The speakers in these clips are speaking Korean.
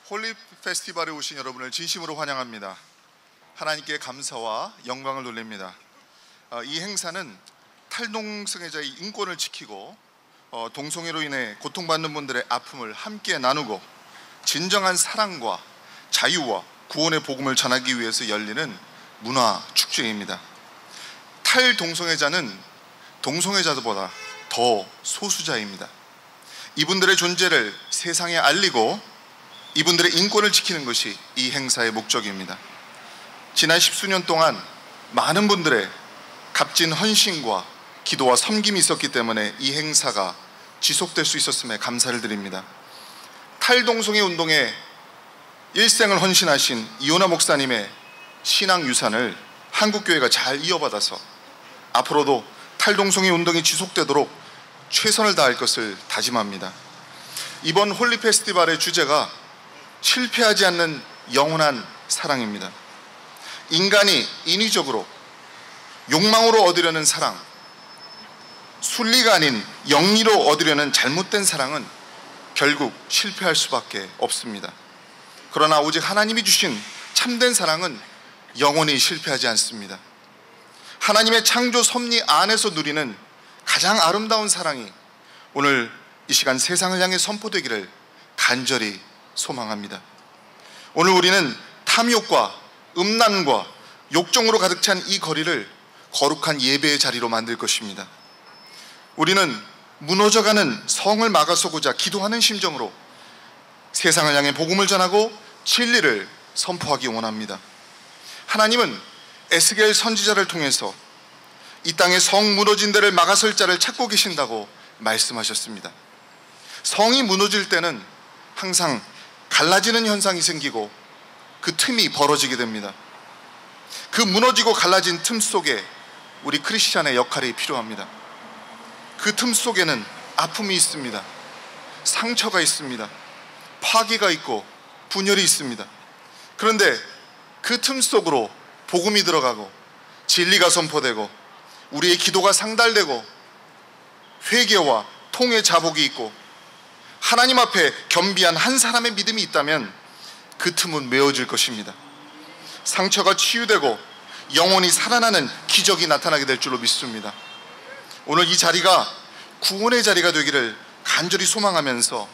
홀리 페스티벌에 오신 여러분을 진심으로 환영합니다. 하나님께 감사와 영광을 돌립니다. 이 행사는 탈동성애자의 인권을 지키고 동성애로 인해 고통받는 분들의 아픔을 함께 나누고 진정한 사랑과 자유와 구원의 복음을 전하기 위해서 열리는 문화 축제입니다. 탈동성애자는 동성애자들보다 더 소수자입니다. 이분들의 존재를 세상에 알리고 이분들의 인권을 지키는 것이 이 행사의 목적입니다. 지난 10수년 동안 많은 분들의 값진 헌신과 기도와 섬김이 있었기 때문에 이 행사가 지속될 수 있었음에 감사를 드립니다. 탈동성애 운동에 일생을 헌신하신 이호나 목사님의 신앙 유산을 한국교회가 잘 이어받아서 앞으로도 탈동성애 운동이 지속되도록 최선을 다할 것을 다짐합니다. 이번 홀리 페스티벌의 주제가 실패하지 않는 영원한 사랑입니다. 인간이 인위적으로 욕망으로 얻으려는 사랑, 순리가 아닌 영리로 얻으려는 잘못된 사랑은 결국 실패할 수밖에 없습니다. 그러나 오직 하나님이 주신 참된 사랑은 영원히 실패하지 않습니다. 하나님의 창조 섭리 안에서 누리는 가장 아름다운 사랑이 오늘 이 시간 세상을 향해 선포되기를 간절히 소망합니다. 오늘 우리는 탐욕과 음란과 욕정으로 가득 찬 이 거리를 거룩한 예배의 자리로 만들 것입니다. 우리는 무너져가는 성을 막아서고자 기도하는 심정으로 세상을 향해 복음을 전하고 진리를 선포하기 원합니다. 하나님은 에스겔 선지자를 통해서 이 땅에 성 무너진 데를 막아설 자를 찾고 계신다고 말씀하셨습니다. 성이 무너질 때는 항상 갈라지는 현상이 생기고 그 틈이 벌어지게 됩니다. 그 무너지고 갈라진 틈 속에 우리 크리스찬의 역할이 필요합니다. 그 틈 속에는 아픔이 있습니다. 상처가 있습니다. 파괴가 있고 분열이 있습니다. 그런데 그 틈 속으로 복음이 들어가고 진리가 선포되고 우리의 기도가 상달되고 회개와 통의 자복이 있고 하나님 앞에 겸비한 한 사람의 믿음이 있다면 그 틈은 메워질 것입니다. 상처가 치유되고 영혼이 살아나는 기적이 나타나게 될 줄로 믿습니다. 오늘 이 자리가 구원의 자리가 되기를 간절히 소망하면서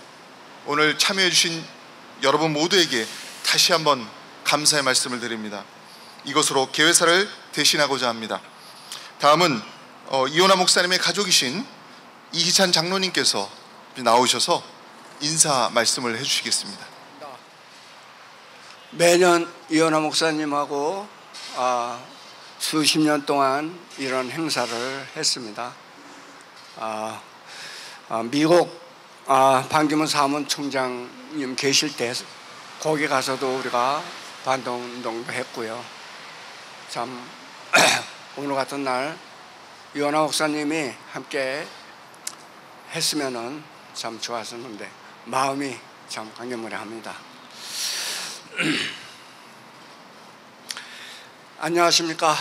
오늘 참여해 주신 여러분 모두에게 다시 한번 감사의 말씀을 드립니다. 이것으로 개회사를 대신하고자 합니다. 다음은 이호나 목사님의 가족이신 이희찬 장로님께서 나오셔서 인사 말씀을 해주시겠습니다. 매년 이호나 목사님하고 수십 년 동안 이런 행사를 했습니다. 미국 반기문 사무총장님 계실 때 거기 가서도 우리가 반동운동도 했고요. 참 오늘 같은 날 이호나 목사님이 함께 했으면은 참 좋았었는데 마음이 참 강경무례합니다. 안녕하십니까.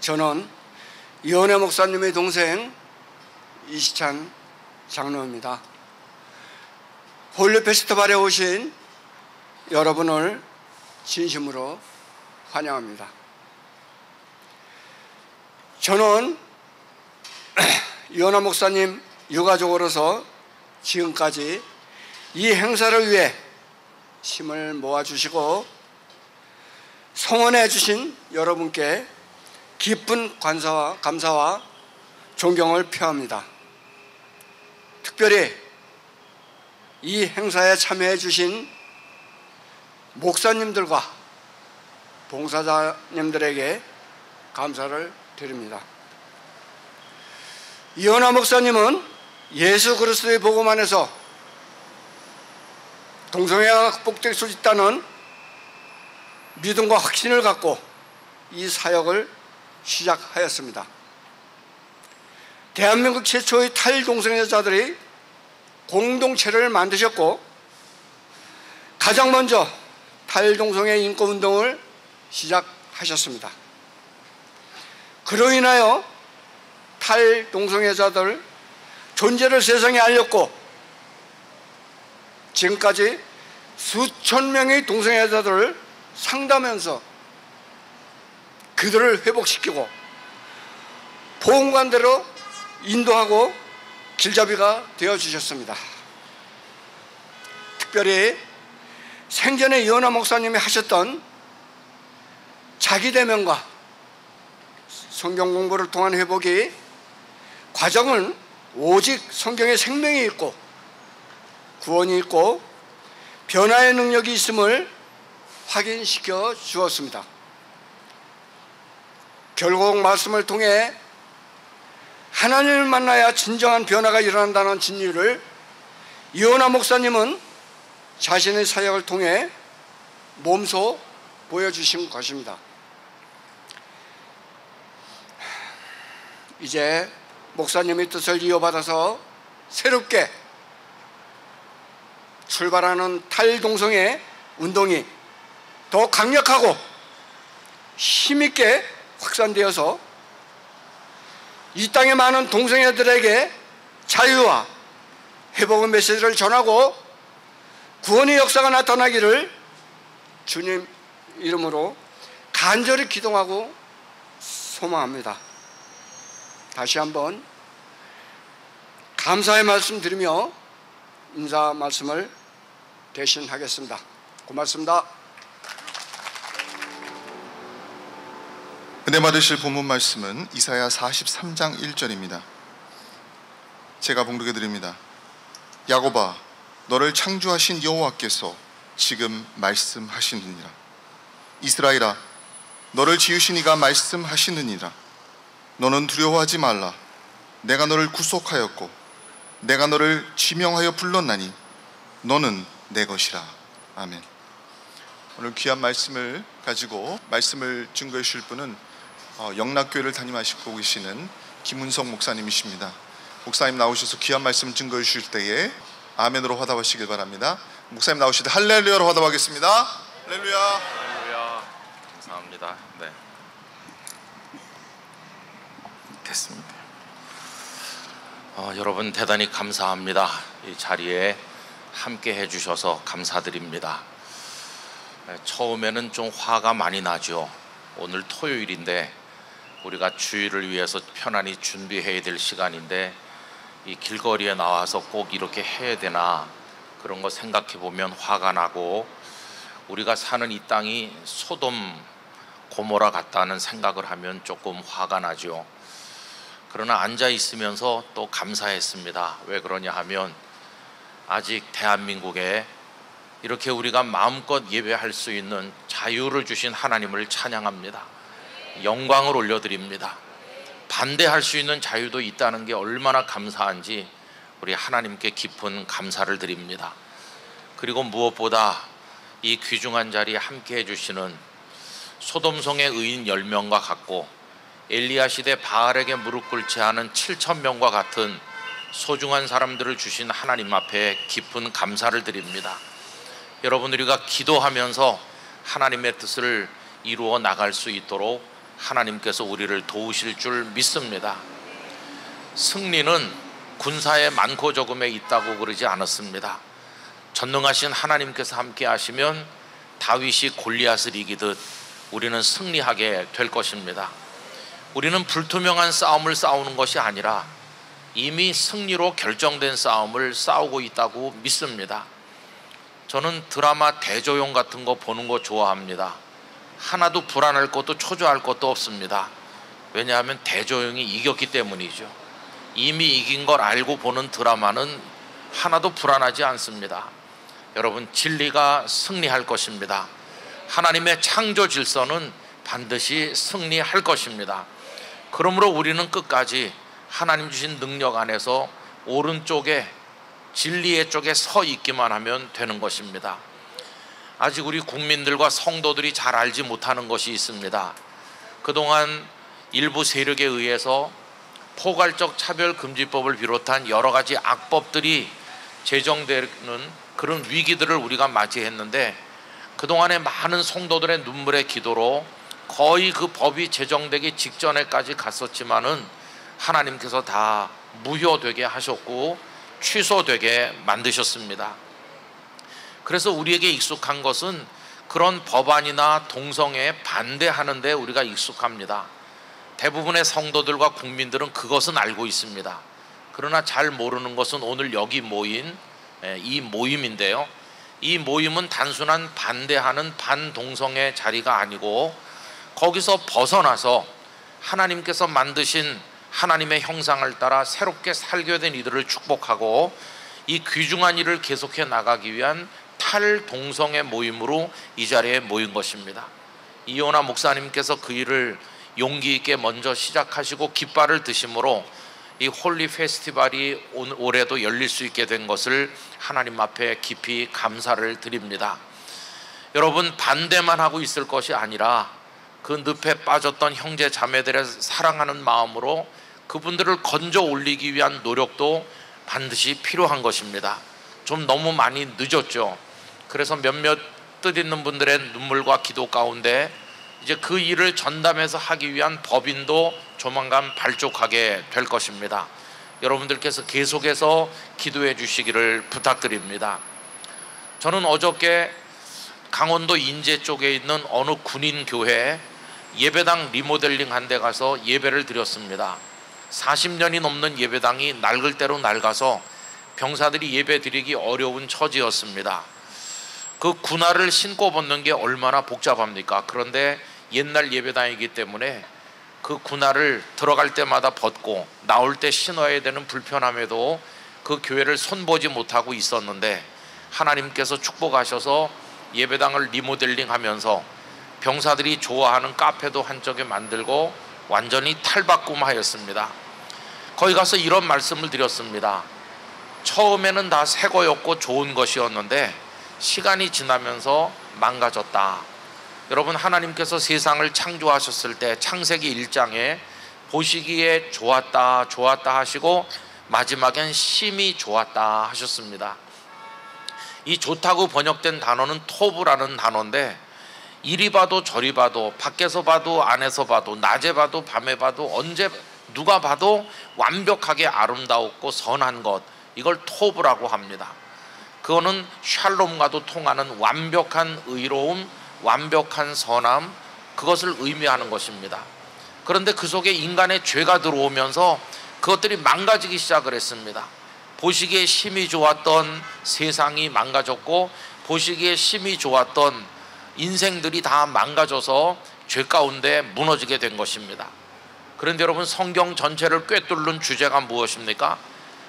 저는 이호나 목사님의 동생 이희찬 장로입니다. 홀리 페스티벌에 오신 여러분을 진심으로 환영합니다. 저는 이호나 목사님 유가족으로서 지금까지 이 행사를 위해 힘을 모아주시고 성원해 주신 여러분께 깊은 감사와 존경을 표합니다. 특별히 이 행사에 참여해 주신 목사님들과 봉사자님들에게 감사를 드립니다. 이호나 목사님은 예수 그리스도의 복음 안에서 동성애가 극복될 수 있다는 믿음과 확신을 갖고 이 사역을 시작하였습니다. 대한민국 최초의 탈동성애자들이 공동체를 만드셨고 가장 먼저 탈동성애 인권운동을 시작하셨습니다. 그로 인하여 탈동성애자들 존재를 세상에 알렸고 지금까지 수천 명의 동성애자들을 상담하면서 그들을 회복시키고 보험관대로 인도하고 길잡이가 되어주셨습니다. 특별히 생전에 이원하 목사님이 하셨던 자기 대면과 성경 공부를 통한 회복이 과정은 오직 성경에 생명이 있고 구원이 있고 변화의 능력이 있음을 확인시켜 주었습니다. 결국 말씀을 통해 하나님을 만나야 진정한 변화가 일어난다는 진리를 이원하 목사님은 자신의 사역을 통해 몸소 보여주신 것입니다. 이제 목사님의 뜻을 이어받아서 새롭게 출발하는 탈동성애 운동이 더 강력하고 힘있게 확산되어서 이 땅의 많은 동성애들에게 자유와 회복의 메시지를 전하고 구원의 역사가 나타나기를 주님 이름으로 간절히 기도하고 소망합니다. 다시 한번 감사의 말씀 드리며 인사 말씀을 대신하겠습니다. 고맙습니다. 은혜 받으실 본문 말씀은 이사야 43장 1절입니다. 제가 봉독해 드립니다. 야곱아, 너를 창조하신 여호와께서 지금 말씀하시느니라. 이스라엘아, 너를 지으신 이가 말씀하시느니라. 너는 두려워하지 말라. 내가 너를 구속하였고 내가 너를 지명하여 불렀나니 너는 내 것이라. 아멘. 오늘 귀한 말씀을 가지고 말씀을 증거해 주실 분은 영락교회를 담임하시고 계시는 김은성 목사님이십니다. 목사님 나오셔서 귀한 말씀 증거해 주실 때에 아멘으로 화답하시길 바랍니다. 목사님 나오실 때 할렐루야로 화답하겠습니다. 할렐루야. 할렐루야. 감사합니다. 네. 됐습니다. 여러분 대단히 감사합니다. 이 자리에 함께 해주셔서 감사드립니다. 처음에는 좀 화가 많이 나죠. 오늘 토요일인데 우리가 주일을 위해서 편안히 준비해야 될 시간인데 이 길거리에 나와서 꼭 이렇게 해야 되나 그런 거 생각해 보면 화가 나고 우리가 사는 이 땅이 소돔 고모라 같다는 생각을 하면 조금 화가 나죠. 그러나 앉아 있으면서 또 감사했습니다. 왜 그러냐 하면 아직 대한민국에 이렇게 우리가 마음껏 예배할 수 있는 자유를 주신 하나님을 찬양합니다. 영광을 올려드립니다. 반대할 수 있는 자유도 있다는 게 얼마나 감사한지 우리 하나님께 깊은 감사를 드립니다. 그리고 무엇보다 이 귀중한 자리에 함께 해주시는 소돔성의 의인 10명과 같고 엘리야 시대 바알에게 무릎 꿇지 않은 7,000명과 같은 소중한 사람들을 주신 하나님 앞에 깊은 감사를 드립니다. 여러분, 우리가 기도하면서 하나님의 뜻을 이루어 나갈 수 있도록 하나님께서 우리를 도우실 줄 믿습니다. 승리는 군사의 많고 적음에 있다고 그러지 않았습니다. 전능하신 하나님께서 함께 하시면 다윗이 골리앗을 이기듯 우리는 승리하게 될 것입니다. 우리는 불투명한 싸움을 싸우는 것이 아니라 이미 승리로 결정된 싸움을 싸우고 있다고 믿습니다. 저는 드라마 대조영 같은 거 보는 거 좋아합니다. 하나도 불안할 것도 초조할 것도 없습니다. 왜냐하면 대조영이 이겼기 때문이죠. 이미 이긴 걸 알고 보는 드라마는 하나도 불안하지 않습니다. 여러분, 진리가 승리할 것입니다. 하나님의 창조 질서는 반드시 승리할 것입니다. 그러므로 우리는 끝까지 하나님 주신 능력 안에서 오른쪽에 진리의 쪽에 서 있기만 하면 되는 것입니다. 아직 우리 국민들과 성도들이 잘 알지 못하는 것이 있습니다. 그동안 일부 세력에 의해서 포괄적 차별금지법을 비롯한 여러 가지 악법들이 제정되는 그런 위기들을 우리가 맞이했는데 그동안에 많은 성도들의 눈물의 기도로 거의 그 법이 제정되기 직전에까지 갔었지만은 하나님께서 다 무효되게 하셨고 취소되게 만드셨습니다. 그래서 우리에게 익숙한 것은 그런 법안이나 동성애에 반대하는데 우리가 익숙합니다. 대부분의 성도들과 국민들은 그것은 알고 있습니다. 그러나 잘 모르는 것은 오늘 여기 모인 이 모임인데요. 이 모임은 단순한 반대하는 반동성애 자리가 아니고 거기서 벗어나서 하나님께서 만드신 하나님의 형상을 따라 새롭게 살게 된 이들을 축복하고 이 귀중한 일을 계속해 나가기 위한 탈동성애 모임으로 이 자리에 모인 것입니다. 이호나 목사님께서 그 일을 용기 있게 먼저 시작하시고 깃발을 드심으로 이 홀리 페스티벌이 올해도 열릴 수 있게 된 것을 하나님 앞에 깊이 감사를 드립니다. 여러분, 반대만 하고 있을 것이 아니라 그 늪에 빠졌던 형제 자매들의 사랑하는 마음으로 그분들을 건져 올리기 위한 노력도 반드시 필요한 것입니다. 좀 너무 많이 늦었죠. 그래서 몇몇 뜻있는 분들의 눈물과 기도 가운데 이제 그 일을 전담해서 하기 위한 법인도 조만간 발족하게 될 것입니다. 여러분들께서 계속해서 기도해 주시기를 부탁드립니다. 저는 어저께 강원도 인제 쪽에 있는 어느 군인 교회에 예배당 리모델링 한 데 가서 예배를 드렸습니다. 40년이 넘는 예배당이 낡을 대로 낡아서 병사들이 예배 드리기 어려운 처지였습니다. 그 군화를 신고 벗는 게 얼마나 복잡합니까? 그런데 옛날 예배당이기 때문에 그 군화를 들어갈 때마다 벗고 나올 때 신어야 되는 불편함에도 그 교회를 손보지 못하고 있었는데 하나님께서 축복하셔서 예배당을 리모델링 하면서 병사들이 좋아하는 카페도 한쪽에 만들고 완전히 탈바꿈하였습니다. 거기 가서 이런 말씀을 드렸습니다. 처음에는 다 새 거였고 좋은 것이었는데 시간이 지나면서 망가졌다. 여러분, 하나님께서 세상을 창조하셨을 때 창세기 1장에 보시기에 좋았다 좋았다 하시고 마지막엔 심히 좋았다 하셨습니다. 이 좋다고 번역된 단어는 토브라는 단어인데 이리 봐도 저리 봐도 밖에서 봐도 안에서 봐도 낮에 봐도 밤에 봐도 언제 누가 봐도 완벽하게 아름다웠고 선한 것, 이걸 토브라고 합니다. 그거는 샬롬과도 통하는 완벽한 의로움, 완벽한 선함, 그것을 의미하는 것입니다. 그런데 그 속에 인간의 죄가 들어오면서 그것들이 망가지기 시작을 했습니다. 보시기에 심히 좋았던 세상이 망가졌고 보시기에 심히 좋았던 인생들이 다 망가져서 죄 가운데 무너지게 된 것입니다. 그런데 여러분, 성경 전체를 꿰뚫는 주제가 무엇입니까?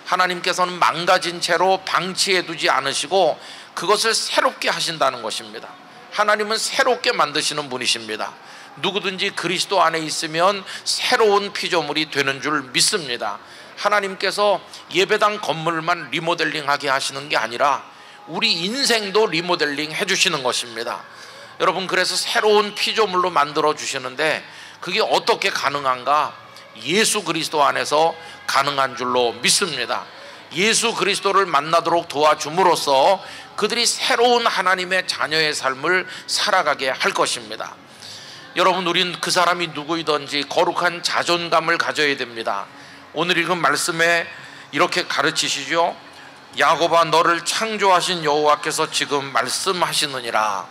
하나님께서는 망가진 채로 방치해 두지 않으시고 그것을 새롭게 하신다는 것입니다. 하나님은 새롭게 만드시는 분이십니다. 누구든지 그리스도 안에 있으면 새로운 피조물이 되는 줄 믿습니다. 하나님께서 예배당 건물만 리모델링하게 하시는 게 아니라 우리 인생도 리모델링 해주시는 것입니다. 여러분, 그래서 새로운 피조물로 만들어 주시는데 그게 어떻게 가능한가? 예수 그리스도 안에서 가능한 줄로 믿습니다. 예수 그리스도를 만나도록 도와줌으로써 그들이 새로운 하나님의 자녀의 삶을 살아가게 할 것입니다. 여러분, 우린 그 사람이 누구이든지 거룩한 자존감을 가져야 됩니다. 오늘 읽은 말씀에 이렇게 가르치시죠. 야곱아, 너를 창조하신 여호와께서 지금 말씀하시느니라.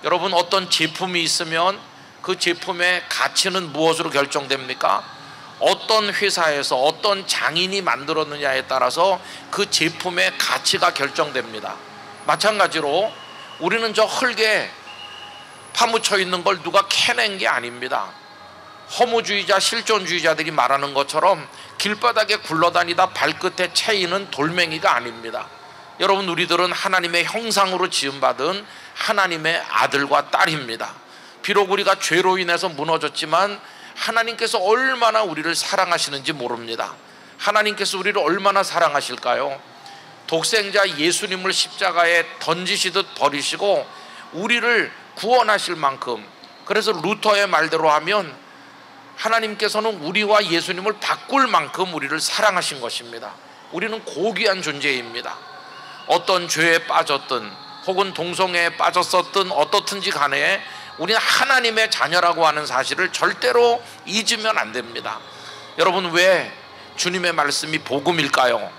여러분, 어떤 제품이 있으면 그 제품의 가치는 무엇으로 결정됩니까? 어떤 회사에서 어떤 장인이 만들었느냐에 따라서 그 제품의 가치가 결정됩니다. 마찬가지로 우리는 저 흙에 파묻혀 있는 걸 누가 캐낸 게 아닙니다. 허무주의자, 실존주의자들이 말하는 것처럼 길바닥에 굴러다니다 발끝에 채이는 돌멩이가 아닙니다. 여러분, 우리들은 하나님의 형상으로 지음받은 하나님의 아들과 딸입니다. 비록 우리가 죄로 인해서 무너졌지만 하나님께서 얼마나 우리를 사랑하시는지 모릅니다. 하나님께서 우리를 얼마나 사랑하실까요? 독생자 예수님을 십자가에 던지시듯 버리시고 우리를 구원하실 만큼, 그래서 루터의 말대로 하면 하나님께서는 우리와 예수님을 바꿀 만큼 우리를 사랑하신 것입니다. 우리는 고귀한 존재입니다. 어떤 죄에 빠졌든 혹은 동성애에 빠졌었든 어떻든지 간에 우리는 하나님의 자녀라고 하는 사실을 절대로 잊으면 안 됩니다. 여러분, 왜 주님의 말씀이 복음일까요?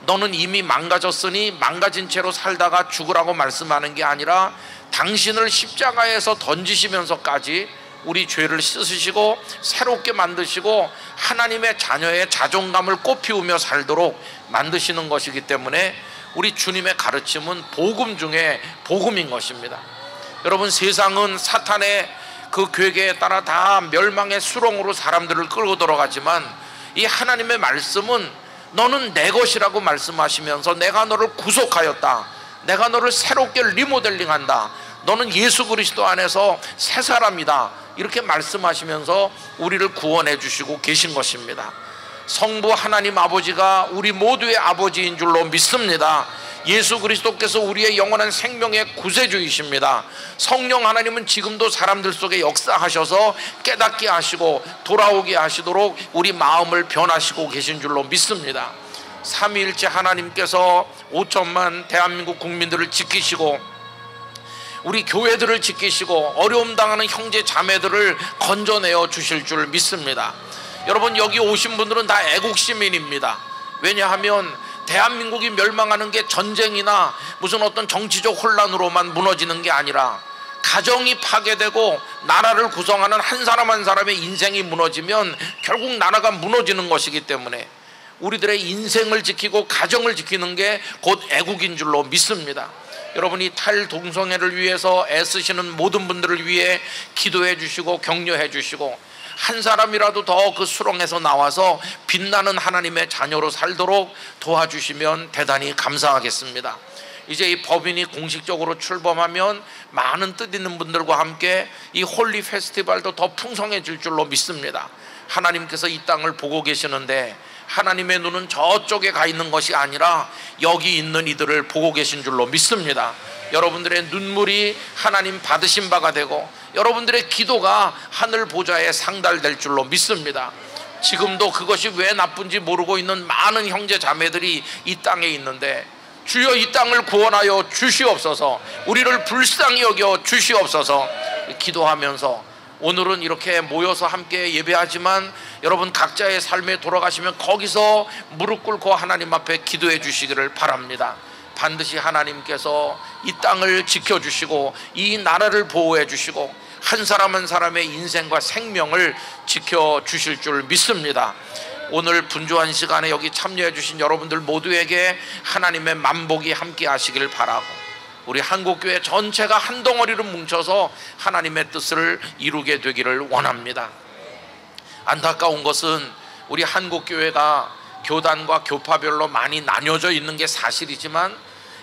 너는 이미 망가졌으니 망가진 채로 살다가 죽으라고 말씀하는 게 아니라 당신을 십자가에서 던지시면서까지 우리 죄를 씻으시고 새롭게 만드시고 하나님의 자녀의 자존감을 꽃피우며 살도록 만드시는 것이기 때문에 우리 주님의 가르침은 복음 중에 복음인 것입니다. 여러분, 세상은 사탄의 그 괴계에 따라 다 멸망의 수렁으로 사람들을 끌고 들어가지만 이 하나님의 말씀은 너는 내 것이라고 말씀하시면서 내가 너를 구속하였다, 내가 너를 새롭게 리모델링한다, 너는 예수 그리스도 안에서 새 사람이다, 이렇게 말씀하시면서 우리를 구원해 주시고 계신 것입니다. 성부 하나님 아버지가 우리 모두의 아버지인 줄로 믿습니다. 예수 그리스도께서 우리의 영원한 생명의 구세주이십니다. 성령 하나님은 지금도 사람들 속에 역사하셔서 깨닫게 하시고 돌아오게 하시도록 우리 마음을 변화시키고 계신 줄로 믿습니다. 삼위일체 하나님께서 5천만 대한민국 국민들을 지키시고 우리 교회들을 지키시고 어려움 당하는 형제 자매들을 건져내어 주실 줄 믿습니다. 여러분, 여기 오신 분들은 다 애국 시민입니다. 왜냐하면 대한민국이 멸망하는 게 전쟁이나 무슨 어떤 정치적 혼란으로만 무너지는 게 아니라 가정이 파괴되고 나라를 구성하는 한 사람 한 사람의 인생이 무너지면 결국 나라가 무너지는 것이기 때문에 우리들의 인생을 지키고 가정을 지키는 게 곧 애국인 줄로 믿습니다. 여러분이 탈동성애를 위해서 애쓰시는 모든 분들을 위해 기도해 주시고 격려해 주시고 한 사람이라도 더 그 수렁에서 나와서 빛나는 하나님의 자녀로 살도록 도와주시면 대단히 감사하겠습니다. 이제 이 법인이 공식적으로 출범하면 많은 뜻 있는 분들과 함께 이 홀리 페스티벌도 더 풍성해질 줄로 믿습니다. 하나님께서 이 땅을 보고 계시는데 하나님의 눈은 저쪽에 가 있는 것이 아니라 여기 있는 이들을 보고 계신 줄로 믿습니다. 여러분들의 눈물이 하나님 받으신 바가 되고 여러분들의 기도가 하늘 보좌에 상달될 줄로 믿습니다. 지금도 그것이 왜 나쁜지 모르고 있는 많은 형제 자매들이 이 땅에 있는데 주여 이 땅을 구원하여 주시옵소서, 우리를 불쌍히 여겨 주시옵소서 기도하면서 오늘은 이렇게 모여서 함께 예배하지만 여러분 각자의 삶에 돌아가시면 거기서 무릎 꿇고 하나님 앞에 기도해 주시기를 바랍니다. 반드시 하나님께서 이 땅을 지켜주시고 이 나라를 보호해 주시고 한 사람 한 사람의 인생과 생명을 지켜주실 줄 믿습니다. 오늘 분주한 시간에 여기 참여해 주신 여러분들 모두에게 하나님의 만복이 함께 하시길 바라고 우리 한국교회 전체가 한 덩어리로 뭉쳐서 하나님의 뜻을 이루게 되기를 원합니다. 안타까운 것은 우리 한국교회가 교단과 교파별로 많이 나뉘어져 있는 게 사실이지만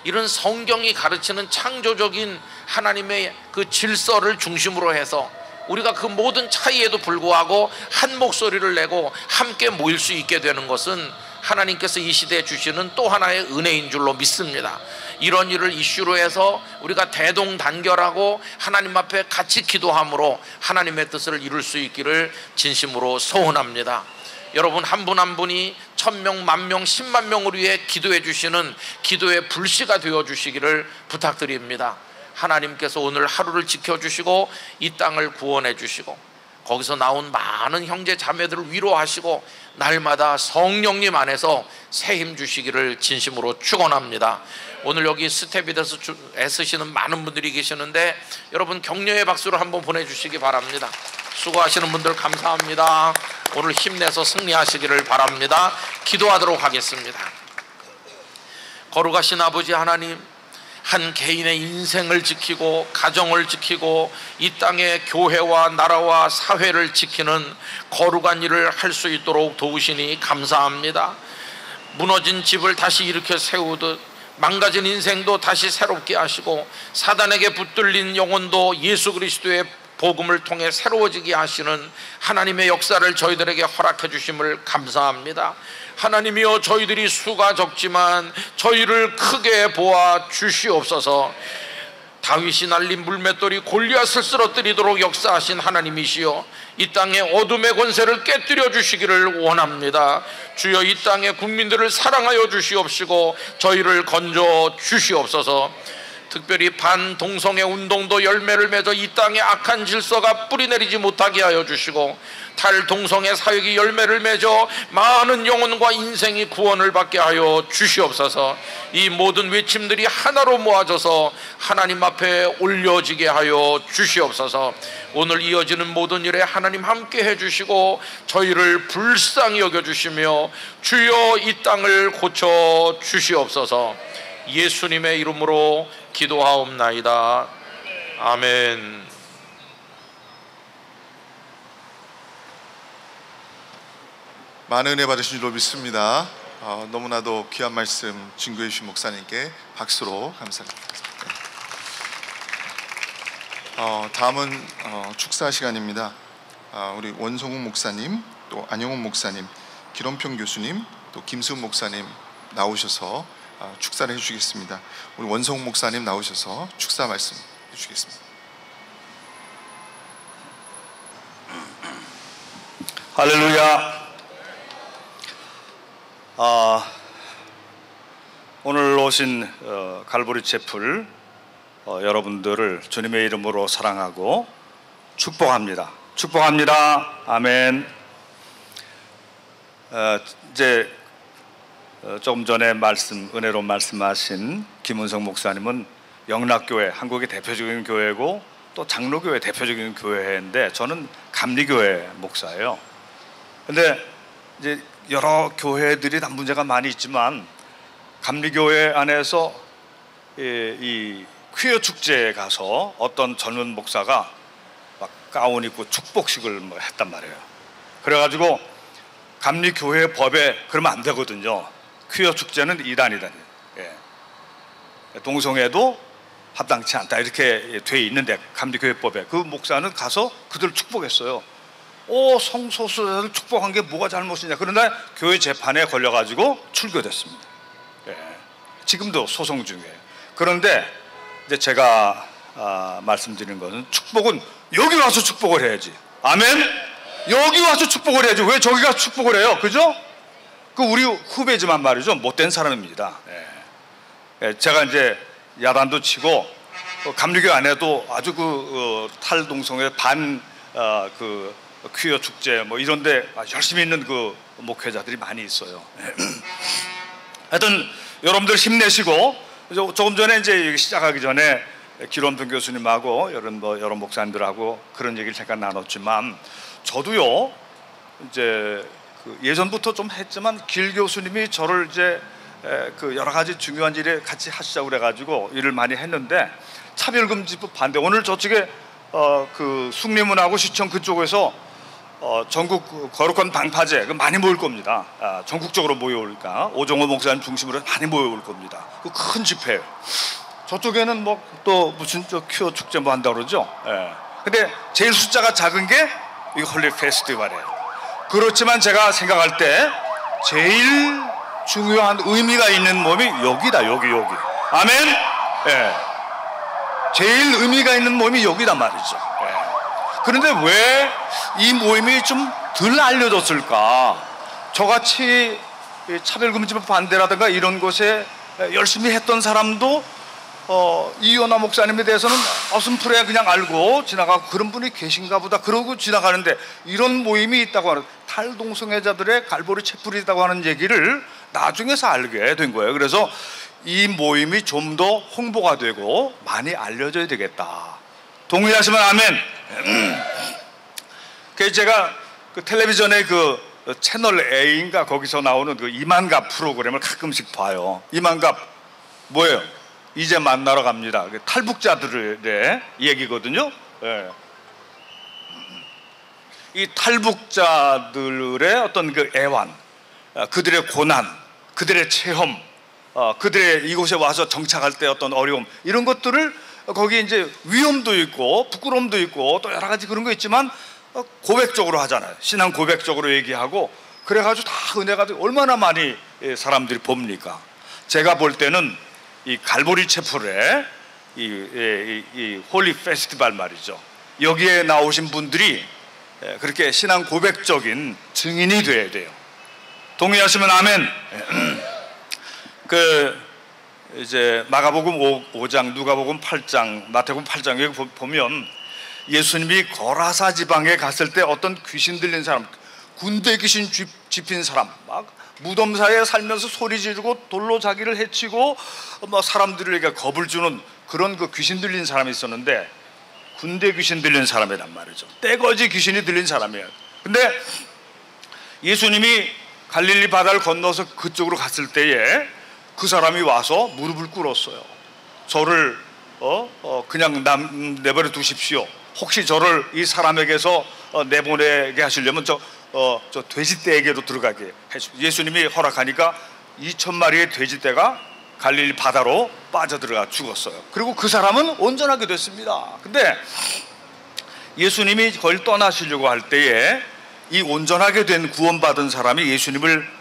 이런 성경이 가르치는 창조적인 하나님의 그 질서를 중심으로 해서 우리가 그 모든 차이에도 불구하고 한 목소리를 내고 함께 모일 수 있게 되는 것은 하나님께서 이 시대에 주시는 또 하나의 은혜인 줄로 믿습니다. 이런 일을 이슈로 해서 우리가 대동단결하고 하나님 앞에 같이 기도함으로 하나님의 뜻을 이룰 수 있기를 진심으로 소원합니다. 여러분 한 분 한 분이 1000명, 10,000명, 10만 명을 위해 기도해 주시는 기도의 불씨가 되어 주시기를 부탁드립니다. 하나님께서 오늘 하루를 지켜주시고 이 땅을 구원해 주시고 거기서 나온 많은 형제 자매들을 위로하시고 날마다 성령님 안에서 새 힘 주시기를 진심으로 축원합니다. 오늘 여기 스텝이 돼서 애쓰시는 많은 분들이 계시는데 여러분 격려의 박수를 한번 보내주시기 바랍니다. 수고하시는 분들 감사합니다. 오늘 힘내서 승리하시기를 바랍니다. 기도하도록 하겠습니다. 거룩하신 아버지 하나님, 한 개인의 인생을 지키고 가정을 지키고 이 땅의 교회와 나라와 사회를 지키는 거룩한 일을 할 수 있도록 도우시니 감사합니다. 무너진 집을 다시 일으켜 세우듯 망가진 인생도 다시 새롭게 하시고 사단에게 붙들린 영혼도 예수 그리스도의 복음을 통해 새로워지게 하시는 하나님의 역사를 저희들에게 허락해 주심을 감사합니다. 하나님이여, 저희들이 수가 적지만 저희를 크게 보아 주시옵소서. 다윗이 날린 물맷돌이 골리앗을 쓰러뜨리도록 역사하신 하나님이시여, 이 땅의 어둠의 권세를 깨뜨려 주시기를 원합니다. 주여, 이 땅의 국민들을 사랑하여 주시옵시고 저희를 건져 주시옵소서. 특별히 반동성애 운동도 열매를 맺어 이 땅에 악한 질서가 뿌리내리지 못하게 하여 주시고, 탈동성애 사역이 열매를 맺어 많은 영혼과 인생이 구원을 받게 하여 주시옵소서. 이 모든 외침들이 하나로 모아져서 하나님 앞에 올려지게 하여 주시옵소서. 오늘 이어지는 모든 일에 하나님 함께 해주시고 저희를 불쌍히 여겨주시며 주여 이 땅을 고쳐 주시옵소서. 예수님의 이름으로 기도하옵나이다. 아멘. 많은 은혜 받으신 줄로 믿습니다. 너무나도 귀한 말씀 증거해 주신 목사님께 박수로 감사드립니다. 다음은 축사 시간입니다. 우리 원성욱 목사님, 또 안영훈 목사님, 기론평 교수님, 또 김수훈 목사님 나오셔서 축사를 해주시겠습니다. 우리 원성욱 목사님 나오셔서 축사 말씀 해주시겠습니다. 할렐루야. 오늘 오신 갈보리 채플 여러분들을 주님의 이름으로 사랑하고 축복합니다. 축복합니다. 아멘. 이제 조금 전에 은혜로 말씀하신 김은성 목사님은 영락교회, 한국의 대표적인 교회고 또 장로교회 대표적인 교회인데 저는 감리교회 목사예요. 근데 이제 여러 교회들이 다 문제가 많이 있지만 감리교회 안에서 이 퀴어 축제에 가서 어떤 젊은 목사가 막 가운 입고 축복식을 했단 말이에요. 그래가지고 감리교회 법에 그러면 안 되거든요. 퀴어 축제는 이단이다. 동성애도 합당치 않다 이렇게 돼 있는데 감리교회법에 그 목사는 가서 그들을 축복했어요. 성소수자를 축복한 게 뭐가 잘못이냐. 그러나 교회 재판에 걸려가지고 출교됐습니다. 지금도 소송 중이에요. 그런데 이제 제가 말씀드리는 것은 축복은 여기 와서 축복을 해야지. 아멘. 여기 와서 축복을 해야지. 왜 저기 가서 축복을 해요? 그죠? 그 우리 후배지만 말이죠. 못된 사람입니다. 제가 이제 야단도 치고 감리교 안에도 아주 탈동성애 퀴어 축제 이런데 열심히 있는 그 목회자들이 많이 있어요. 하여튼 여러분들 힘내시고, 조금 전에 이제 시작하기 전에 기론평 교수님하고 여러 목사님들하고 그런 얘기를 잠깐 나눴지만, 저도요 이제 예전부터 좀 했지만 길 교수님이 저를 이제 여러 가지 중요한 일에 같이 하시자고 그래가지고 일을 많이 했는데 차별금지법 반대. 오늘 저쪽에 숭례문하고 시청 그쪽에서 전국 거룩한 방파제 많이 모일 겁니다. 전국적으로 모여올까, 오종호 목사님 중심으로 많이 모여올 겁니다. 그 큰 집회. 저쪽에는 또 무슨 퀴어 축제 한다 그러죠. 근데 제일 숫자가 작은 게 이 홀리 페스티벌이에요. 그렇지만 제가 생각할 때 제일 중요한 의미가 있는 몸이 여기다. 여기. 아멘. 제일 의미가 있는 몸이 여기다 말이죠. 그런데 왜 이 모임이 좀 덜 알려졌을까? 저같이 차별금지법 반대라든가 이런 것에 열심히 했던 사람도 이현아 목사님에 대해서는 어슴푸레 그냥 알고 지나가고 그런 분이 계신가 보다 그러고 지나가는데, 이런 모임이 있다고 하는, 탈동성애자들의 갈보리 채플이라고 하는 얘기를 나중에서 알게 된 거예요. 그래서 이 모임이 좀 더 홍보가 되고 많이 알려져야 되겠다. 동의하시면 아멘. 그래서 제가 텔레비전에 채널 A인가 거기서 나오는 이만갑 프로그램을 가끔씩 봐요. 이만갑 뭐예요? 이제 만나러 갑니다. 탈북자들의 얘기거든요. 이 탈북자들의 어떤 애환, 그들의 고난, 그들의 체험, 그들의 이곳에 와서 정착할 때 어떤 어려움, 이런 것들을 거기에 이제 위험도 있고 부끄러움도 있고 또 여러 가지 그런 거 있지만 고백적으로 하잖아요. 신앙 고백적으로 얘기하고 그래가지고 다 은혜가 얼마나 많이 사람들이 봅니까? 제가 볼 때는 이 갈보리 채플의 이 홀리 페스티벌 말이죠. 여기에 나오신 분들이 그렇게 신앙 고백적인 증인이 돼야 돼요. 동의하시면 아멘. 이제 마가복음 5장, 누가복음 8장, 마태복음 8장 여기 보면 예수님이 거라사 지방에 갔을 때 어떤 귀신 들린 사람, 군대 귀신 집힌 사람, 막 무덤 사이에 살면서 소리 지르고 돌로 자기를 해치고 뭐 사람들에게 겁을 주는 그런 그 귀신 들린 사람이 있었는데, 군대 귀신 들린 사람이란 말이죠. 떼거지 귀신이 들린 사람이에요. 근데 예수님이 갈릴리 바다를 건너서 그쪽으로 갔을 때에 그 사람이 와서 무릎을 꿇었어요. 저를 그냥 내버려 두십시오. 혹시 저를 이 사람에게서 내보내게 하시려면 저 돼지떼에게로 들어가게 해주십시오. 예수님이 허락하니까 2,000마리의 돼지떼가 갈릴리 바다로 빠져들어가 죽었어요. 그리고 그 사람은 온전하게 됐습니다. 근데 예수님이 거길 떠나시려고 할 때에 이 온전하게 된 구원받은 사람이 예수님을,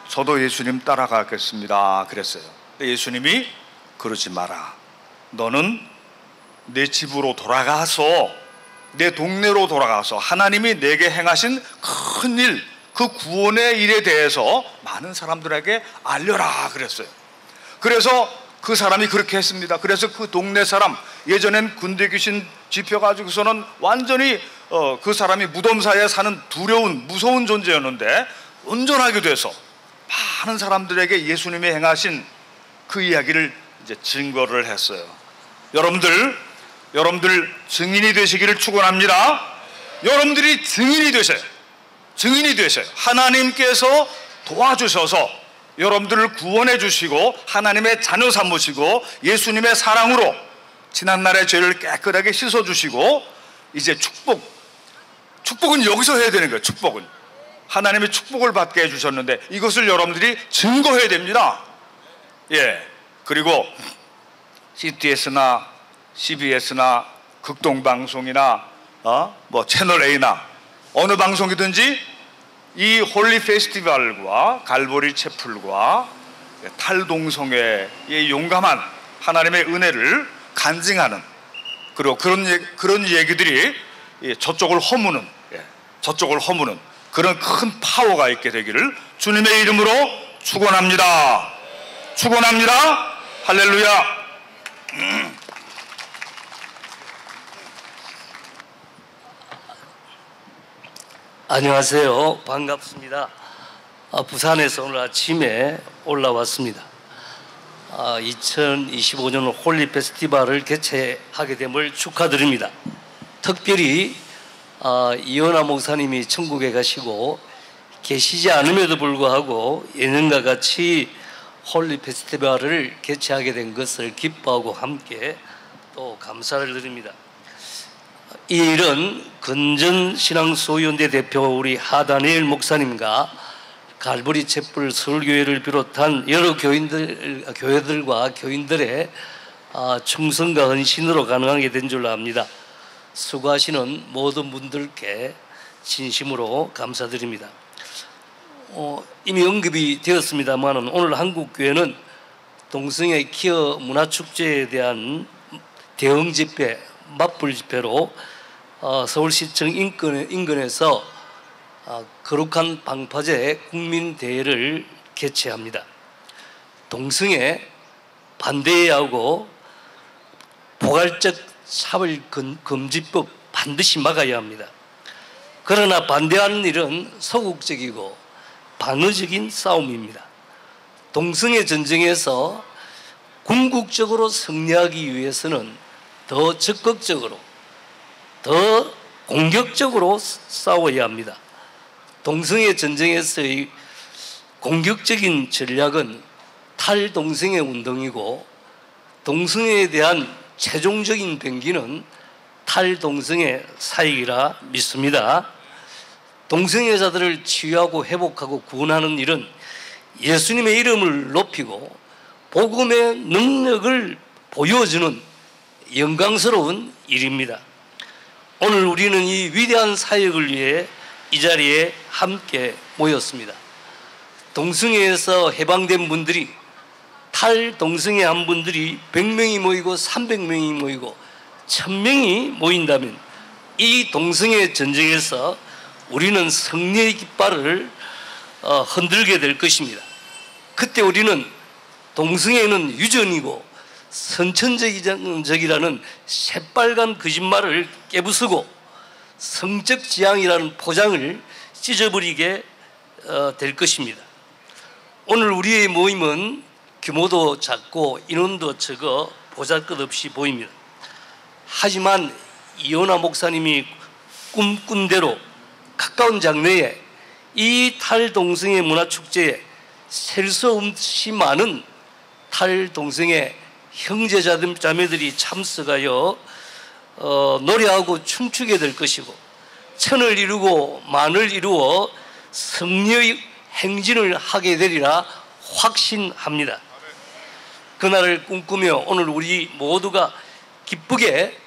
저도 예수님 따라가겠습니다 그랬어요. 근데 예수님이 그러지 마라. 너는 내 집으로 돌아가서, 내 동네로 돌아가서 하나님이 내게 행하신 큰 일, 그 구원의 일에 대해서 많은 사람들에게 알려라 그랬어요. 그래서 그 사람이 그렇게 했습니다. 그래서 그 동네 사람, 예전엔 군대 귀신 집혀가지고서는 완전히 그 사람이 무덤 사이에 사는 두려운, 무서운 존재였는데 온전하게 돼서 많은 사람들에게 예수님이 행하신 그 이야기를 이제 증거를 했어요. 여러분들 증인이 되시기를 축원합니다. 여러분들이 증인이 되세요. 증인이 되세요. 하나님께서 도와주셔서 여러분들을 구원해 주시고 하나님의 자녀 삼으시고 예수님의 사랑으로 지난날의 죄를 깨끗하게 씻어 주시고, 이제 축복은 여기서 해야 되는 거예요. 축복은 하나님의 축복을 받게 해주셨는데 이것을 여러분들이 증거해야 됩니다. 예. 그리고 CTS나 CBS나 극동방송이나 뭐 채널A나 어느 방송이든지 이 홀리 페스티벌과 갈보리 채플과 탈동성애의 용감한 하나님의 은혜를 간증하는, 그리고 그런 얘기들이 저쪽을 허무는 그런 큰 파워가 있게 되기를 주님의 이름으로 축원합니다. 축원합니다. 할렐루야. 안녕하세요. 반갑습니다. 부산에서 오늘 아침에 올라왔습니다. 2025년 홀리 페스티벌을 개최하게 됨을 축하드립니다. 특별히 이현아 목사님이 천국에 가시고 계시지 않음에도 불구하고 예년과 같이 홀리 페스티벌을 개최하게 된 것을 기뻐하고 함께 또 감사를 드립니다. 이 일은 건전신앙소위원대 대표 우리 하다니엘 목사님과 갈보리 촛불 서울교회를 비롯한 여러 교회들과 교인들의 충성과 헌신으로 가능하게 된 줄로 압니다. 수고하시는 모든 분들께 진심으로 감사드립니다. 이미 언급이 되었습니다만 오늘 한국교회는 동성애 퀴어 문화축제에 대한 대응 집회, 맞불 집회로 서울시청 인근에서 거룩한 방파제 국민대회를 개최합니다. 동성애 반대해야 하고 포괄적 차별금지법 반드시 막아야 합니다. 그러나 반대하는 일은 소극적이고 반의적인 싸움입니다. 동성애 전쟁에서 궁극적으로 승리하기 위해서는 더 적극적으로, 더 공격적으로 싸워야 합니다. 동성애 전쟁에서의 공격적인 전략은 탈동성애 운동이고, 동성애에 대한 최종적인 병기는 탈동성애 사역이라 믿습니다. 동성애자들을 치유하고 회복하고 구원하는 일은 예수님의 이름을 높이고 복음의 능력을 보여주는 영광스러운 일입니다. 오늘 우리는 이 위대한 사역을 위해 이 자리에 함께 모였습니다. 동성애에서 해방된 분들이, 탈동성애 한 분들이 100명이 모이고 300명이 모이고 1000명이 모인다면 이 동성애 전쟁에서 우리는 승리의 깃발을 흔들게 될 것입니다. 그때 우리는 동성애는 유전이고 선천적이라는 새빨간 거짓말을 깨부수고 성적 지향이라는 포장을 찢어버리게 될 것입니다. 오늘 우리의 모임은 규모도 작고 인원도 적어 보잘것없이 보입니다. 하지만 이호나 목사님이 꿈꾼 대로 가까운 장래에 이 탈동성애 문화축제에 셀 수 없이 많은 탈동성애 형제자매들이 참석하여 노래하고 춤추게 될 것이고 천을 이루고 만을 이루어 승리의 행진을 하게 되리라 확신합니다. 그날을 꿈꾸며 오늘 우리 모두가 기쁘게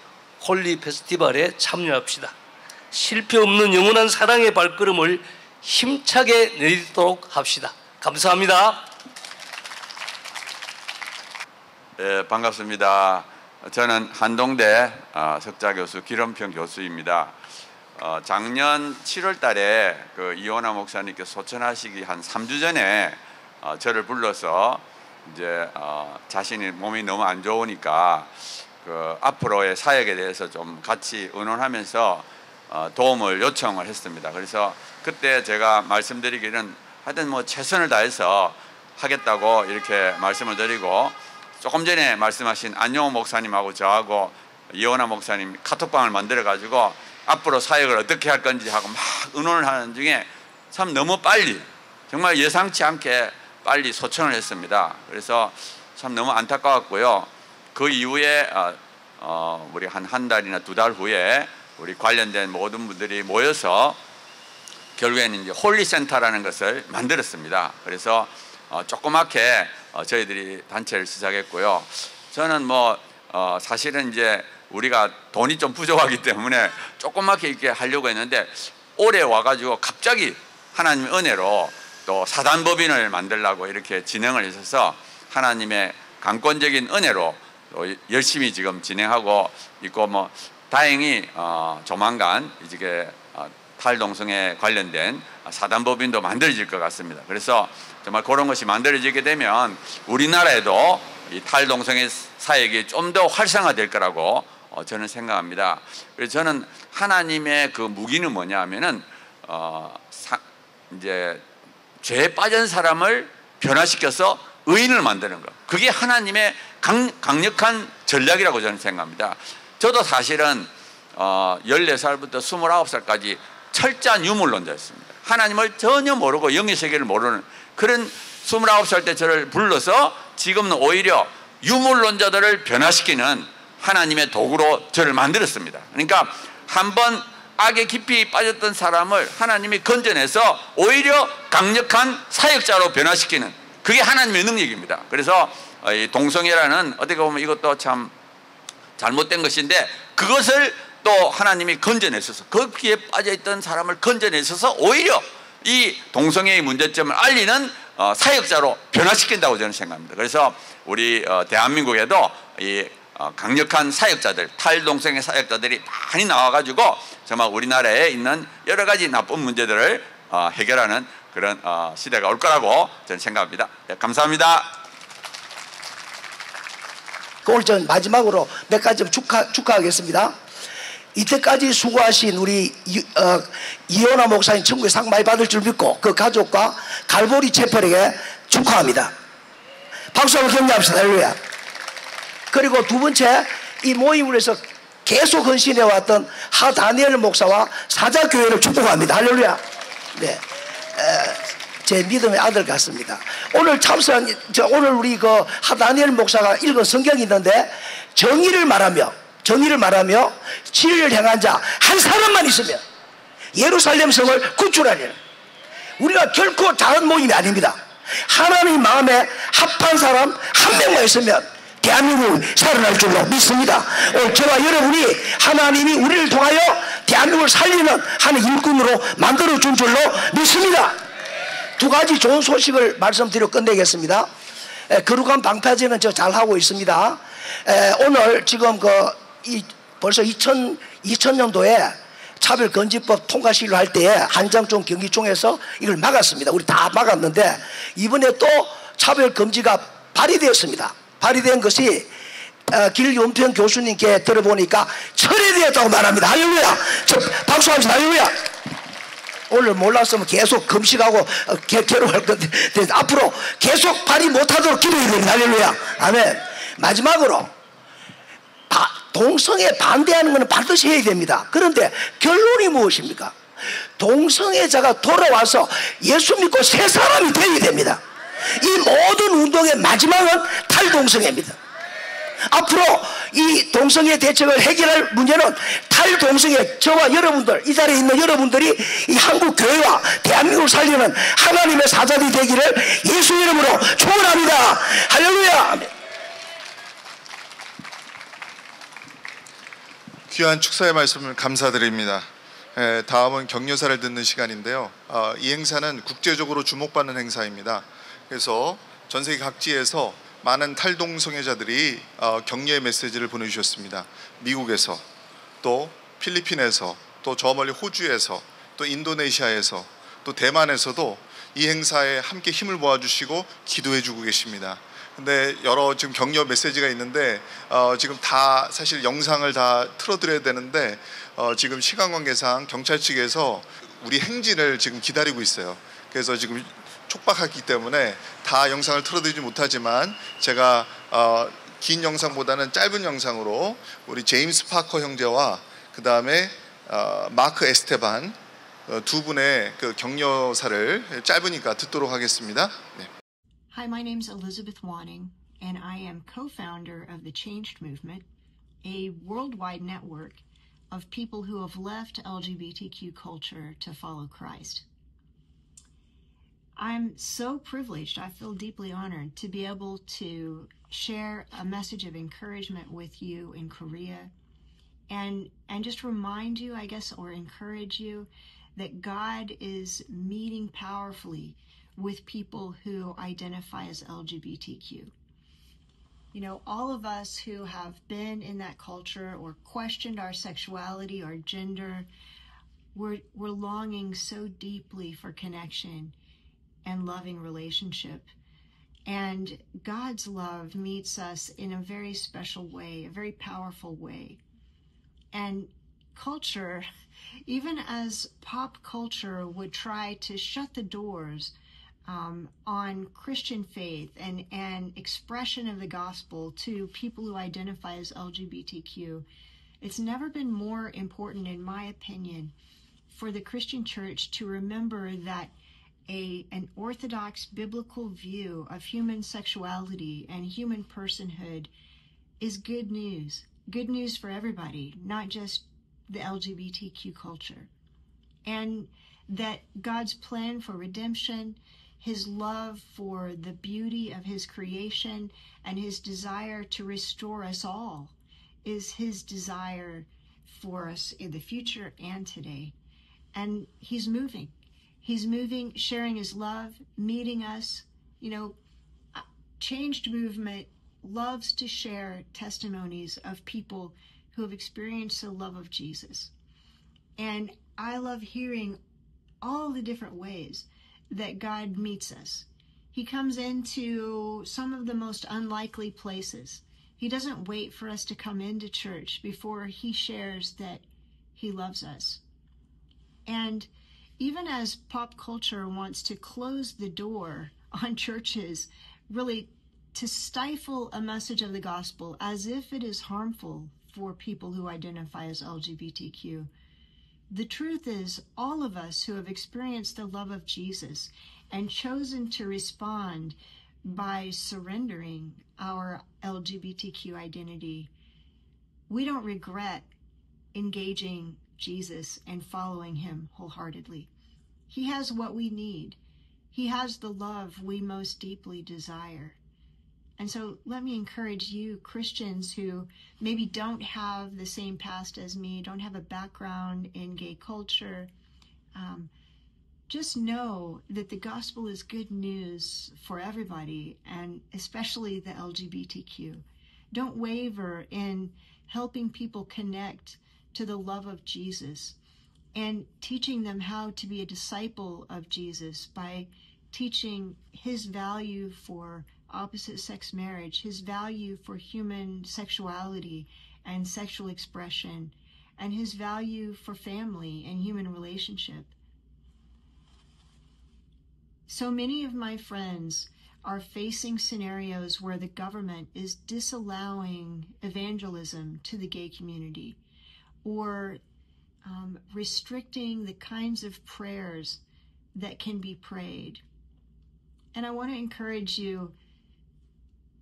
홀리 페스티벌에 참여합시다. 실패 없는 영원한 사랑의 발걸음을 힘차게 내딛도록 합시다. 감사합니다. 네, 반갑습니다. 저는 한동대 석자교수 기름평 교수입니다. 작년 7월 달에 그 이호나 목사님께서 소천하시기 한 3주 전에 저를 불러서 이제 자신이 몸이 너무 안 좋으니까 그 앞으로의 사역에 대해서 좀 같이 의논하면서 도움을 요청을 했습니다. 그래서 그때 제가 말씀드리기는 하여튼 뭐 최선을 다해서 하겠다고 이렇게 말씀을 드리고, 조금 전에 말씀하신 안용호 목사님하고 저하고 이호나 목사님 카톡방을 만들어 가지고 앞으로 사역을 어떻게 할 건지 하고 막 의논을 하는 중에 참 너무 빨리, 정말 예상치 않게 빨리 소천을 했습니다. 그래서 참 너무 안타까웠고요. 그 이후에 우리 한 달이나 2달 후에 우리 관련된 모든 분들이 모여서 결국에는 이제 홀리센터라는 것을 만들었습니다. 그래서 조그맣게 저희들이 단체를 시작했고요. 저는 뭐 사실은 이제 우리가 돈이 좀 부족하기 때문에 조그맣게 이렇게 하려고 했는데, 올해 와가지고 갑자기 하나님의 은혜로 또 사단법인을 만들려고 이렇게 진행을 하셔서 하나님의 강권적인 은혜로 또 열심히 지금 진행하고 있고, 뭐 다행히 조만간 이제 탈동성애 관련된 사단법인도 만들어질 것 같습니다. 그래서 정말 그런 것이 만들어지게 되면 우리나라에도 이 탈동성애 사역이 좀 더 활성화될 거라고 저는 생각합니다. 그래서 저는 하나님의 그 무기는 뭐냐 하면은 이제 죄에 빠진 사람을 변화시켜서 의인을 만드는 것, 그게 하나님의 강력한 전략이라고 저는 생각합니다. 저도 사실은 14살부터 29살까지 철저한 유물론자였습니다. 하나님을 전혀 모르고 영의 세계를 모르는 그런 29살 때 저를 불러서 지금은 오히려 유물론자들을 변화시키는 하나님의 도구로 저를 만들었습니다. 그러니까 한번 악에 깊이 빠졌던 사람을 하나님이 건져내서 오히려 강력한 사역자로 변화시키는, 그게 하나님의 능력입니다. 그래서 이 동성애라는 어떻게 보면 이것도 참 잘못된 것인데, 그것을 또 하나님이 건져내셔서 거기에 빠져있던 사람을 건져내셔서 오히려 이 동성애의 문제점을 알리는 사역자로 변화시킨다고 저는 생각합니다. 그래서 우리 대한민국에도 이 강력한 사역자들, 탈동성애 사역자들이 많이 나와가지고 정말 우리나라에 있는 여러 가지 나쁜 문제들을 해결하는 그런 시대가 올 거라고 저는 생각합니다. 네, 감사합니다. 오늘 전 마지막으로 몇 가지 좀 축하하겠습니다. 이때까지 수고하신 우리 이호나 목사님 천국의 상 많이 받을 줄 믿고 그 가족과 갈보리 채플에게 축하합니다. 박수하고 격려합시다. 할렐루야. 그리고 두 번째, 이 모임을 해서 계속 헌신해왔던 하다니엘 목사와 사자교회를 축복합니다. 할렐루야. 네, 제 믿음의 아들 같습니다. 오늘 참석한 오늘 우리 그 하다니엘 목사가 읽은 성경이 있는데, 정의를 말하며 진리를 행한 자 한 사람만 있으면 예루살렘 성을 구출하리라. 우리가 결코 작은 모임이 아닙니다. 하나님 마음에 합한 사람 한 명만 있으면 대한민국을 살아날 줄로 믿습니다. 오늘 저와 여러분이 하나님이 우리를 통하여 대한민국을 살리는 하나의 일꾼으로 만들어준 줄로 믿습니다. 두 가지 좋은 소식을 말씀드리고 끝내겠습니다. 거룩한 방파제는 저 잘하고 있습니다. 오늘 지금 벌써 2000년도에 차별금지법 통과시를 할 때에 한장총 경기총에서 이걸 막았습니다. 우리 다 막았는데, 이번에 또 차별금지가 발의되었습니다. 발의된 것이 길용평 교수님께 들어보니까 철회되었다고 말합니다. 할렐루야. 박수합시다. 할렐루야. 오늘 몰랐으면 계속 금식하고 괴로워할 건데 앞으로 계속 발의 못하도록 기도해야 됩니다. 할렐루야. 아멘. 마지막으로 동성애 반대하는 것은 반드시 해야 됩니다. 그런데 결론이 무엇입니까? 동성애자가 돌아와서 예수 믿고 새 사람이 되어야 됩니다. 이 모든 운동의 마지막은 탈동성애입니다. 앞으로 이 동성애 대책을 해결할 문제는 탈동성애, 저와 여러분들, 이 자리에 있는 여러분들이 이 한국 교회와 대한민국을 살리는 하나님의 사자들이 되기를 예수 이름으로 축원합니다. 할렐루야. 귀한 축사의 말씀을 감사드립니다. 다음은 격려사를 듣는 시간인데요. 이 행사는 국제적으로 주목받는 행사입니다. 그래서 전 세계 각지에서 많은 탈동성애자들이 격려의 메시지를 보내주셨습니다. 미국에서, 또 필리핀에서, 또 저 멀리 호주에서, 또 인도네시아에서, 또 대만에서도 이 행사에 함께 힘을 모아주시고 기도해주고 계십니다. 근데 여러 지금 격려 메시지가 있는데 지금 다 사실 영상을 다 틀어드려야 되는데 지금 시간 관계상 경찰 측에서 우리 행진을 지금 기다리고 있어요. 그래서 지금 촉박하기 때문에 다 영상을 틀어드리지 못하지만 제가 긴 영상보다는 짧은 영상으로 우리 제임스 파커 형제와 그 다음에 마크 에스테반 두 분의 그 격려사를 짧으니까 듣도록 하겠습니다. 네. Hi, my name's Elizabeth Wanning, and I am co-founder of the Changed Movement, a worldwide network of people who have left LGBTQ culture to follow Christ. I'm so privileged, I feel deeply honored to be able to share a message of encouragement with you in Korea and just remind you, I guess, or encourage you that God is meeting powerfully with people who identify as LGBTQ. You know, all of us who have been in that culture or questioned our sexuality or gender, we're longing so deeply for connection and loving relationship. And God's love meets us in a very special way, a very powerful way. And culture, even as pop culture would try to shut the doors on Christian faith and expression of the gospel to people who identify as LGBTQ, it's never been more important, in my opinion, for the Christian church to remember that an orthodox biblical view of human sexuality and human personhood is good news for everybody, not just the LGBTQ culture. And that God's plan for redemption, his love for the beauty of his creation, and his desire to restore us all is his desire for us in the future and today. And he's moving. He's moving, sharing his love, meeting us. You know, Changed Movement loves to share testimonies of people who have experienced the love of Jesus. And I love hearing all the different ways that God meets us. He comes into some of the most unlikely places. He doesn't wait for us to come into church before he shares that he loves us. And even as pop culture wants to close the door on churches, really to stifle a message of the gospel as if it is harmful for people who identify as LGBTQ, the truth is, all of us who have experienced the love of Jesus and chosen to respond by surrendering our LGBTQ identity, we don't regret engaging Jesus and following him wholeheartedly. He has what we need. He has the love we most deeply desire. And so let me encourage you, Christians who maybe don't have the same past as me, don't have a background in gay culture, just know that the gospel is good news for everybody, and especially the LGBTQ. Don't waver in helping people connect to the love of Jesus and teaching them how to be a disciple of Jesus by teaching his value for opposite-sex marriage, his value for human sexuality and sexual expression, and his value for family and human relationship. So many of my friends are facing scenarios where the government is disallowing evangelism to the gay community, or restricting the kinds of prayers that can be prayed. And I want to encourage you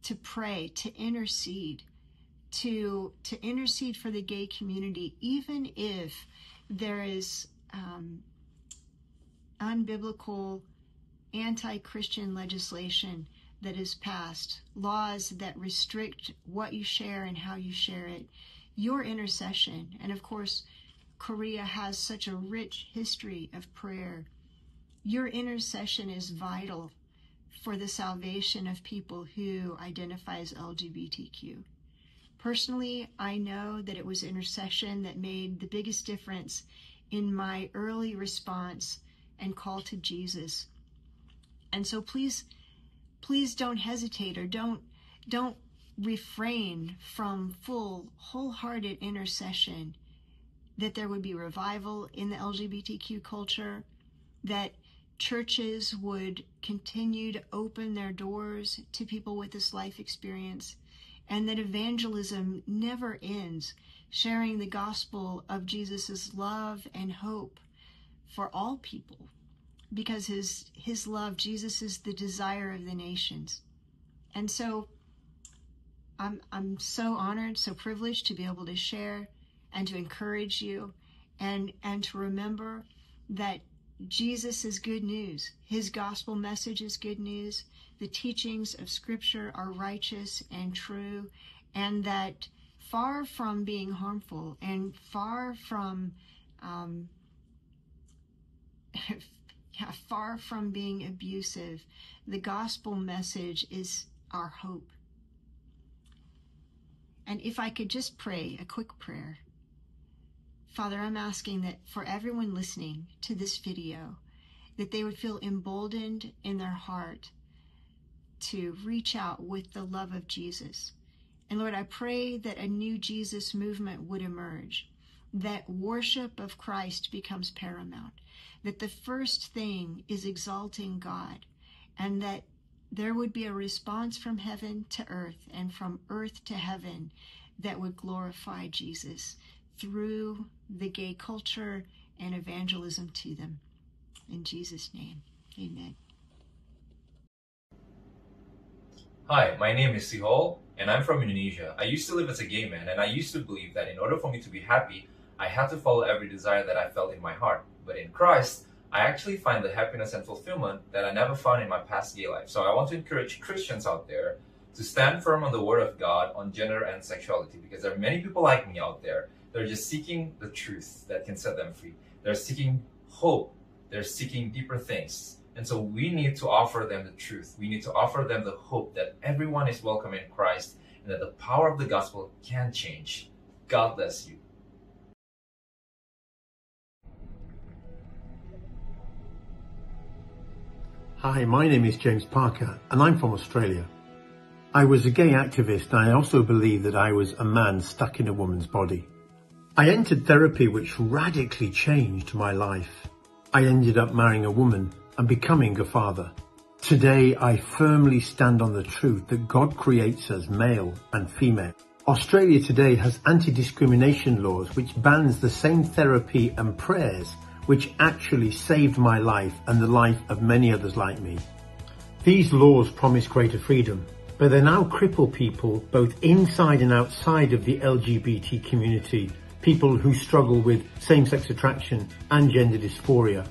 to pray, to intercede, to intercede for the gay community, even if there is unbiblical, anti-Christian legislation that is passed, laws that restrict what you share and how you share it. Your intercession, and of course, Korea has such a rich history of prayer. Your intercession is vital for the salvation of people who identify as LGBTQ. Personally, I know that it was intercession that made the biggest difference in my early response and call to Jesus. And so please don't hesitate, or don't refrain from full, wholehearted intercession, that there would be revival in the LGBTQ culture, that churches would continue to open their doors to people with this life experience, and that evangelism never ends, sharing the gospel of Jesus's love and hope for all people, because his love, Jesus, is the desire of the nations. And so I'm so honored, so privileged to be able to share and to encourage you, and to remember that Jesus is good news. His gospel message is good news. The teachings of Scripture are righteous and true, and that far from being harmful and far from far from being abusive, the gospel message is our hope. And if I could just pray a quick prayer. Father, I'm asking that for everyone listening to this video, that they would feel emboldened in their heart to reach out with the love of Jesus. And Lord, I pray that a new Jesus movement would emerge, that worship of Christ becomes paramount, that the first thing is exalting God, and that there would be a response from heaven to earth and from earth to heaven that would glorify Jesus through the gay culture and evangelism to them. In Jesus' name, amen. Hi, my name is Sihol, and I'm from Indonesia. I used to live as a gay man, and I used to believe that in order for me to be happy, I had to follow every desire that I felt in my heart. But in Christ, I actually find the happiness and fulfillment that I never found in my past gay life. So I want to encourage Christians out there to stand firm on the Word of God on gender and sexuality, because there are many people like me out there. They're just seeking the truth that can set them free. They're seeking hope. They're seeking deeper things. And so we need to offer them the truth. We need to offer them the hope that everyone is welcome in Christ and that the power of the gospel can change. God bless you. Hi, my name is James Parker, and I'm from Australia. I was a gay activist, and I also believe that I was a man stuck in a woman's body. I entered therapy which radically changed my life. I ended up marrying a woman and becoming a father. Today, I firmly stand on the truth that God creates us male and female. Australia today has anti-discrimination laws which bans the same therapy and prayers which actually saved my life and the life of many others like me. These laws promise greater freedom, but they now cripple people both inside and outside of the LGBT community, people who struggle with same-sex attraction and gender dysphoria.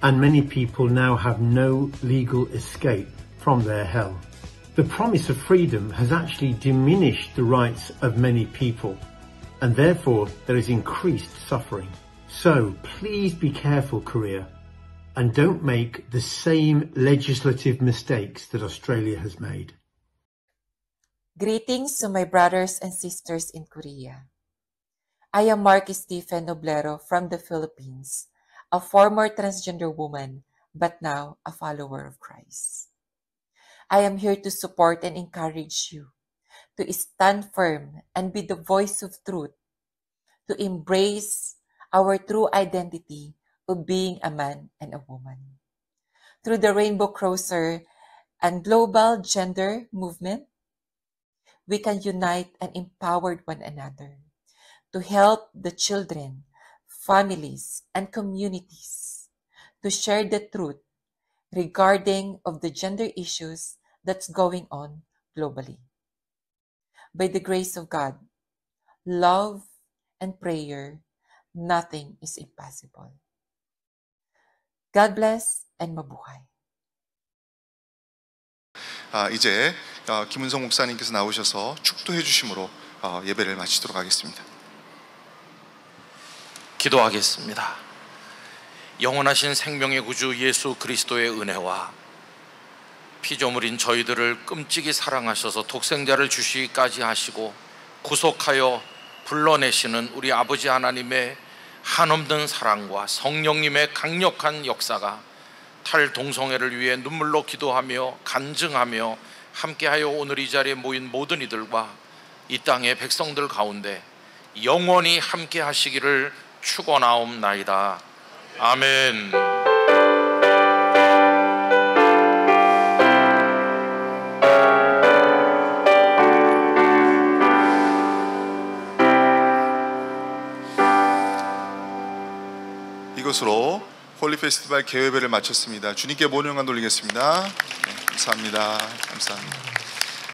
And many people now have no legal escape from their hell. The promise of freedom has actually diminished the rights of many people, and therefore there is increased suffering. So please be careful, Korea, and don't make the same legislative mistakes that Australia has made. Greetings to my brothers and sisters in Korea. I am Marky Stephen Noblero from the Philippines, a former transgender woman but now a follower of Christ. I am here to support and encourage you to stand firm and be the voice of truth, to embrace our true identity of being a man and a woman. Through the Rainbow Crosser and global gender movement, we can unite and empower one another to help the children, families, and communities to share the truth regarding of the gender issues that's going on globally. By the grace of God, love, and prayer, nothing is impossible. God bless and mabuhay. 이제 김은성 목사님께서 나오셔서 축도해 주심으로 예배를 마치도록 하겠습니다. 기도하겠습니다. 영원하신 생명의 구주 예수 그리스도의 은혜와 피조물인 저희들을 끔찍이 사랑하셔서 독생자를 주시기까지 하시고 구속하여 불러내시는 우리 아버지 하나님의 한없는 사랑과 성령님의 강력한 역사가 탈동성애를 위해 눈물로 기도하며 간증하며 함께하여 오늘 이 자리에 모인 모든 이들과 이 땅의 백성들 가운데 영원히 함께 하시기를 축원하옵나이다. 아멘. 이것으로 홀리 페스티벌 개회배를 마쳤습니다. 주님께 모든 영광 돌리겠습니다. 네, 감사합니다. 감사합니다.